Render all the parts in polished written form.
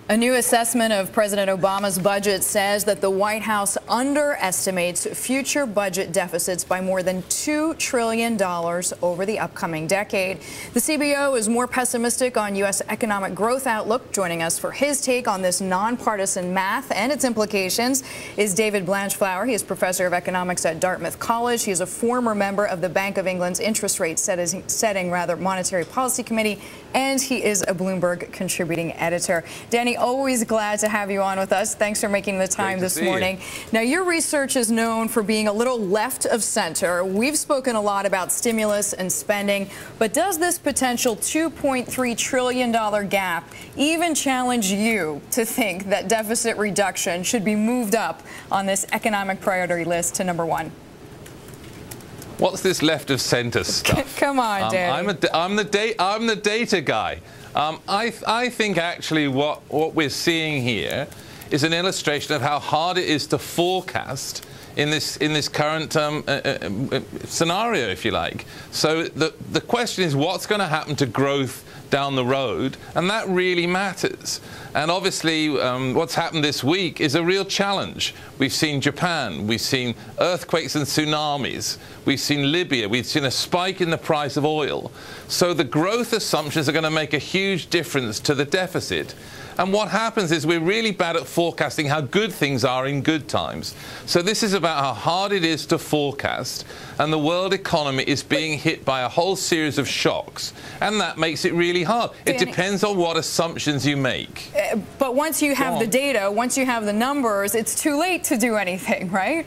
A new assessment of President Obama's budget says that the White House underestimates future budget deficits by more than $2 trillion over the upcoming decade. The CBO is more pessimistic on U.S. economic growth outlook. Joining us for his take on this nonpartisan math and its implications is David Blanchflower. He is professor of economics at Dartmouth College. He is a former member of the Bank of England's interest rate setting monetary policy committee, and he is a Bloomberg contributing editor. Danny, always glad to have you on with us. Thanks for making the time this morning. Now, your research is known for being a little left of center. We've spoken a lot about stimulus and spending, but does this potential $2.3 trillion gap even challenge you to think that deficit reduction should be moved up on this economic priority list to number one? What's this left of center stuff? Come on, Danny. I'm the data guy. I think actually what we're seeing here is an illustration of how hard it is to forecast in this current scenario, if you like. So the question is, what's going to happen to growth down the road? And that really matters. And obviously, what's happened this week is a real challenge. We've seen Japan, we've seen earthquakes and tsunamis, we've seen Libya, we've seen a spike in the price of oil. So the growth assumptions are going to make a huge difference to the deficit. And what happens is we're really bad at forecasting how good things are in good times. So this is about how hard it is to forecast, and the world economy is being hit by a whole series of shocks, and that makes it really hard. It depends on what assumptions you make. But once you have the data, once you have the numbers, it's too late to do anything, right?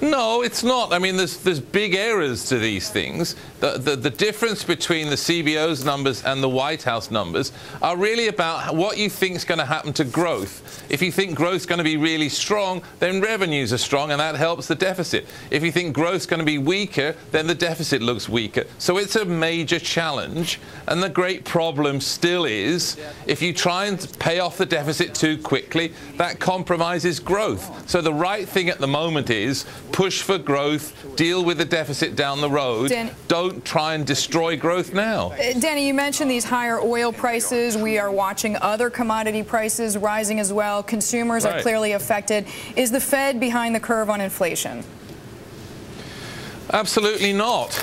No, it's not. I mean, there's big errors to these things. The difference between the CBO's numbers and the White House numbers are really about what you think is going to happen to growth. If you think growth's going to be really strong, then revenues are strong, and that helps the deficit. If you think growth's going to be weaker, then the deficit looks weaker. So it's a major challenge, and the great problem still is if you try and pay off the deficit too quickly, that compromises growth. So the right thing at the moment is push for growth, deal with the deficit down the road. Don't try and destroy growth now. Danny, you mentioned these higher oil prices. We are watching other commodity prices rising as well. Consumers are clearly affected. Is the Fed behind the curve on inflation? Absolutely not.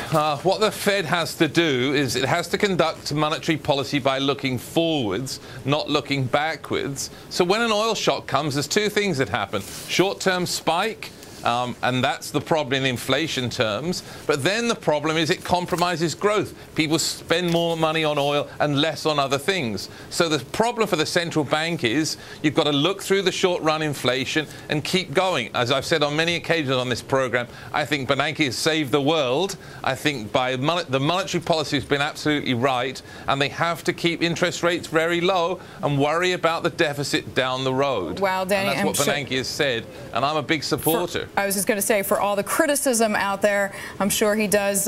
What the Fed has to do is it has to conduct monetary policy by looking forwards, not looking backwards. So when an oil shock comes, there's two things that happen. Short-term spike, and that's the problem in inflation terms. But then the problem is it compromises growth. People spend more money on oil and less on other things. So the problem for the central bank is you've got to look through the short-run inflation and keep going. As I've said on many occasions on this program, I think Bernanke has saved the world. I think the monetary policy has been absolutely right, and they have to keep interest rates very low and worry about the deficit down the road. Wow, Danny, and that's what Bernanke has said, and I'm a big supporter. I was just going to say, for all the criticism out there, I'm sure he does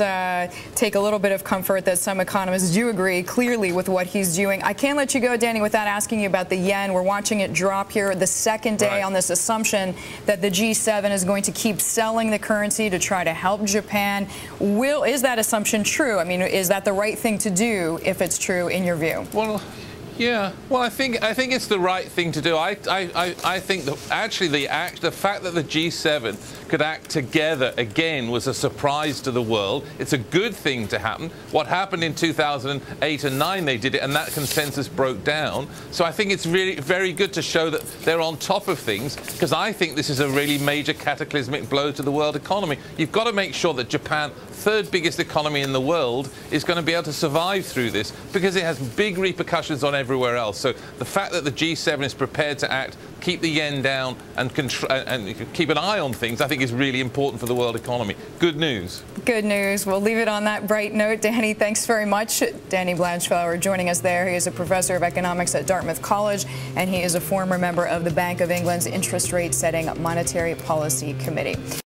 take a little bit of comfort that some economists do agree clearly with what he's doing. I can't let you go, Danny, without asking you about the yen. We're watching it drop here the second day on this assumption that the G-7 is going to keep selling the currency to try to help Japan. Is that assumption true? I mean, is that the right thing to do if it's true in your view? Well, yeah. Well, I think it's the right thing to do. I think that actually the fact that the G7 could act together again was a surprise to the world. It's a good thing to happen. What happened in 2008 and 9, they did it, and that consensus broke down. So I think it's really very good to show that they're on top of things, because I think this is a really major cataclysmic blow to the world economy. You've got to make sure that Japan, third biggest economy in the world, is going to be able to survive through this, because it has big repercussions on everywhere else. So the fact that the G7 is prepared to act, keep the yen down, and keep an eye on things, I think is really important for the world economy. Good news. Good news. We'll leave it on that bright note. Danny, thanks very much. Danny Blanchflower joining us there. He is a professor of economics at Dartmouth College, and he is a former member of the Bank of England's interest rate setting monetary policy committee.